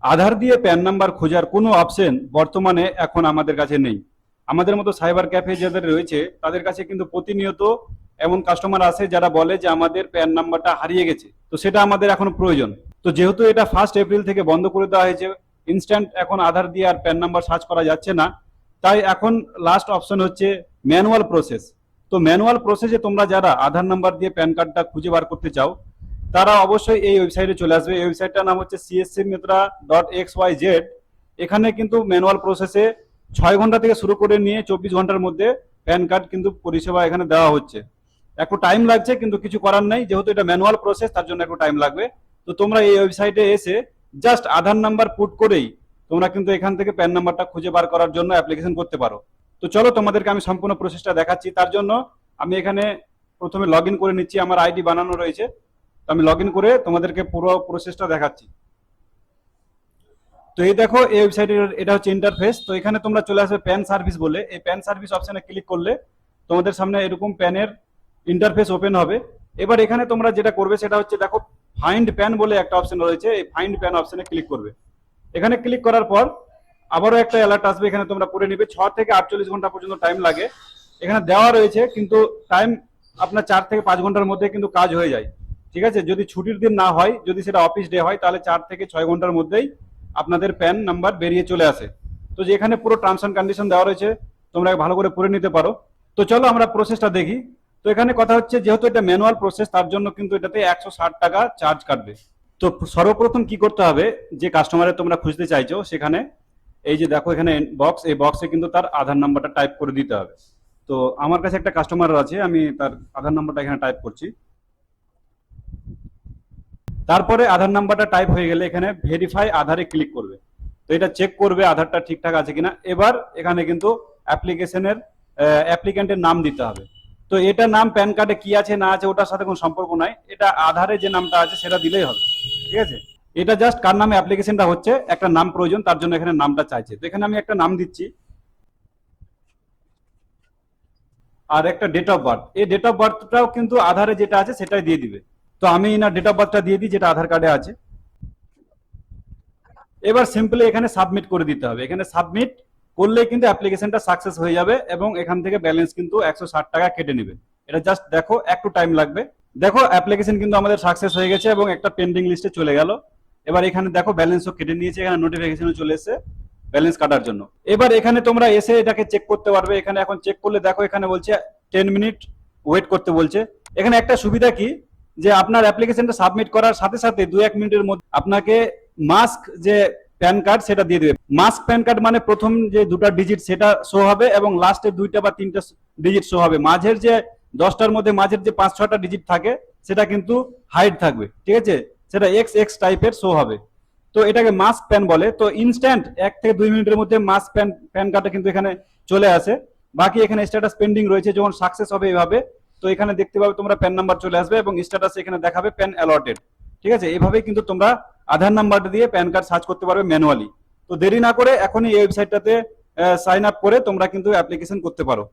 আধার দিয়ে pan number খোঁজার কোনো অপশন বর্তমানে এখন আমাদের কাছে নেই। আমাদের মতো সাইবার ক্যাফে যাদের রয়েছে তাদের কাছে কিন্তু প্রতিনিয়ত এমন কাস্টমার আছে যারা বলে যে আমাদের প্যান নাম্বারটা হারিয়ে গেছে, তো সেটা আমাদের এখন প্রয়োজন। তো যেহেতু এটা 1 এপ্রিল থেকে বন্ধ করে দেওয়া হয়েছে, ইনস্ট্যান্ট এখন আধার দিয়ে আর প্যান নাম্বার সার্চ করা যাচ্ছে না, তাই এখন লাস্ট অপশন হচ্ছে ম্যানুয়াল প্রসেস। তো ম্যানুয়াল প্রসেসে তোমরা যারা আধার নাম্বার দিয়ে প্যান কার্ডটা খুঁজে বার করতে চাও তারা অবশ্যই এই ওয়েবসাইটে চলে আসবে। এই ওয়েবসাইটটার নাম হচ্ছে cscmitra.xyz। এখানে কিন্তু ম্যানুয়াল প্রসেসে 6 ঘন্টা থেকে শুরু করে নিয়ে 24 ঘন্টার মধ্যে প্যান কার্ড কিন্তু পরিষেবা এখানে দেওয়া হচ্ছে। একটু টাইম লাগছে, কিন্তু কিছু করার নেই, যেহেতু এটা ম্যানুয়াল প্রসেস তার জন্য একটু টাইম লাগবে। তো তোমরা এই ওয়েবসাইটে এসে জাস্ট আধার নাম্বার পুট করেই তোমরা কিন্তু এখান থেকে প্যান নাম্বারটা খুঁজে বার করার জন্য অ্যাপ্লিকেশন করতে পারো। তো চলো তোমাদেরকে আমি সম্পূর্ণ প্রসেসটা দেখাচ্ছি। তার জন্য আমি এখানে প্রথমে লগ ইন করে নিচ্ছি, আমার আইডি বানানো রয়েছে। তো আমি লগ ইন করে তোমাদেরকে পুরো প্রসেসটা দেখাচ্ছি। তো এই দেখো এই ওয়েবসাইটের এটা হচ্ছে ইন্টারফেস। তো এখানে তোমরা চলে আসবে প্যান সার্ভিস বলে, এই প্যান সার্ভিস অপশনে ক্লিক করলে তোমাদের সামনে এরকম প্যানের ইন্টারফেস ওপেন হবে। এবার এখানে তোমরা যেটা করবে সেটা হচ্ছে দেখো ফাইন্ড প্যান বলে একটা অপশন রয়েছে, এই ফাইন্ড প্যান অপশনে ক্লিক করবে। এখানে ক্লিক করার পর আবারও একটা অ্যালার্ট আসবে, এখানে তোমরা পড়ে নিবে। 6 থেকে 48 ঘন্টা পর্যন্ত টাইম লাগে এখানে দেওয়া রয়েছে, কিন্তু টাইম আপনার 4 থেকে 5 ঘন্টার মধ্যে কিন্তু কাজ হয়ে যায়। ঠিক আছে, যদি ছুটির দিন না হয়, যদি সেটা অফিস ডে হয়, তাহলে 4 থেকে 6 ঘন্টার মধ্যেই আপনাদের প্যান নাম্বার বেরিয়ে চলে আসে। তো যে এখানে পুরো টার্মস অ্যান্ড কন্ডিশন দেওয়া রয়েছে, তোমরা ভালো করে পড়ে নিতে পারো। তো চলো আমরা প্রসেসটা দেখি। তো এখানে কথা হচ্ছে যেহেতু এটা ম্যানুয়াল প্রসেস তার জন্য কিন্তু এটাতে 160 টাকা চার্জ কাটবে। তো সর্বপ্রথম কি করতে হবে, যে কাস্টমারে তোমরা খুঁজতে চাইছো সেখানে এই যে দেখো এখানে বক্স, এই বক্সে কিন্তু তার আধার নাম্বারটা টাইপ করে দিতে হবে। তো আমার কাছে একটা কাস্টমার আছে, আমি তার আধার নাম্বারটা এখানে টাইপ করছি। তারপরে আধার নাম্বারটা টাইপ হয়ে গেলে এখানে ভেরিফাই আধারে ক্লিক করবে। তো এটা চেক করবে আধারটা ঠিকঠাক আছে কিনা। এবার এখানে কিন্তু অ্যাপ্লিকেশনের অ্যাপ্লিকেন্টের নাম দিতে হবে। তো এটা নাম প্যান কার্ডে কি আছে না আছে ওটার সাথে কোনো সম্পর্ক নাই, এটা আধারে যে নামটা আছে সেটা দিলেই হবে। ঠিক আছে, এটা জাস্ট কার নামে অ্যাপ্লিকেশনটা হচ্ছে একটা নাম প্রয়োজন, তার জন্য এখানে নামটা চাইছে। তো এখানে আমি একটা নাম দিচ্ছি আর একটা ডেট অফ বার্থ। এই ডেট অফ বার্থটাও কিন্তু আধারে যেটা আছে সেটাই দিয়ে দিবে। তো আমি না ডেট অফ বার্থটা দিয়ে দিই যেটা আধার কার্ডে আছে। এবার সিম্পলি এখানে সাবমিট করে দিতে হবে। এখানে সাবমিট করলে কিন্তু অ্যাপ্লিকেশনটা সাকসেস হয়ে যাবে এবং এখান থেকে ব্যালেন্স কিন্তু 160 টাকা কেটে নেবে। এটা জাস্ট দেখো একটু টাইম লাগবে। দেখো অ্যাপ্লিকেশন কিন্তু আমাদের সাকসেস হয়ে গেছে এবং একটা পেন্ডিং লিস্টে চলে গেল। এবার এখানে দেখো ব্যালেন্সও কেটে নিয়েছে, এখানে নোটিফিকেশনও চলে এসেছে ব্যালেন্স কাটার জন্য। এবার এখানে তোমরা এসে এটাকে চেক করতে পারবে। এখানে এখন চেক করলে দেখো এখানে বলছে 10 মিনিট ওয়েট করতে বলছে। এখানে একটা সুবিধা কি, যে আপনার অ্যাপ্লিকেশনটা সাবমিট করার সাথে সাথে 2-1 মিনিটের মধ্যে আপনাকে মাস্ক যে প্যান কার্ড সেটা দিয়ে দেবে। মাস্ক প্যান কার্ড মানে প্রথম যে দুটা ডিজিট সেটা শো হবে এবং লাস্টের 2টা বা 3টা ডিজিট শো হবে। মাঝের যে 10টার মধ্যে মাঝের যে 5-6টা ডিজিট থাকে সেটা কিন্তু হাইড থাকবে। ঠিক আছে, সেটা এক্স এক্স টাইপের শো হবে। তো এটাকে মাস্ক প্যান বলে। তো ইনস্ট্যান্ট 1 থেকে 2 মিনিটের মধ্যে মাস্ক প্যান কার্ডটা কিন্তু এখানে চলে আসে। বাকি এখানে স্ট্যাটাস পেন্ডিং রয়েছে, যখন সাকসেস হবে এভাবে তো এখানে দেখতে পাবে তোমরা প্যান নাম্বার চলে আসবে এবং স্ট্যাটাস এখানে দেখাবে প্যান অ্যালটেড। ঠিক আছে, এইভাবেই কিন্তু তোমরা আধার নাম্বারটা দিয়ে প্যান কার্ড সার্চ করতে পারবে ম্যানুয়ালি। তো দেরি না করে এখনই এই ওয়েবসাইটটাতে সাইন আপ করে তোমরা কিন্তু অ্যাপ্লিকেশন করতে পারো।